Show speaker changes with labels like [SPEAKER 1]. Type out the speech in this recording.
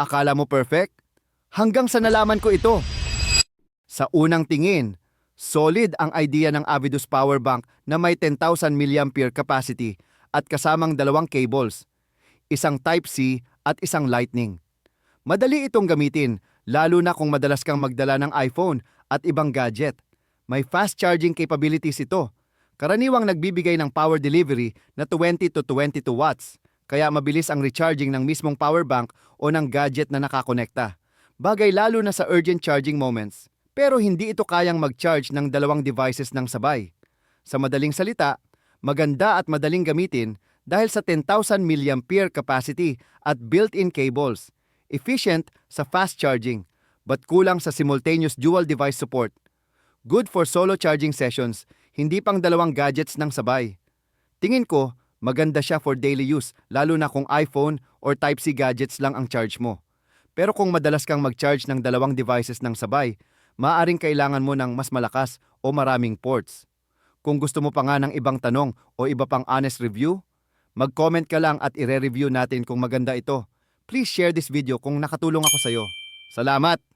[SPEAKER 1] Akala mo perfect? Hanggang sa nalaman ko ito. Sa unang tingin, solid ang idea ng Avidus Power Bank na may 10,000 mAh capacity at kasamang dalawang cables, isang Type-C at isang Lightning. Madali itong gamitin, lalo na kung madalas kang magdala ng iPhone at ibang gadget. May fast charging capabilities ito. Karaniwang nagbibigay ng power delivery na 20 to 22 watts, kaya mabilis ang recharging ng mismong power bank o ng gadget na nakakonekta. Bagay lalo na sa urgent charging moments. Pero hindi ito kayang mag-charge ng dalawang devices ng sabay. Sa madaling salita, maganda at madaling gamitin dahil sa 10,000 mAh capacity at built-in cables. Efficient sa fast charging, but kulang sa simultaneous dual device support. Good for solo charging sessions, hindi pang dalawang gadgets ng sabay. Tingin ko, maganda siya for daily use, lalo na kung iPhone or Type-C gadgets lang ang charge mo. Pero kung madalas kang mag-charge ng dalawang devices ng sabay, maaaring kailangan mo ng mas malakas o maraming ports. Kung gusto mo pa nga ng ibang tanong o iba pang honest review, mag-comment ka lang at ire-review natin kung maganda ito. Please share this video kung nakatulong ako sa'yo. Salamat!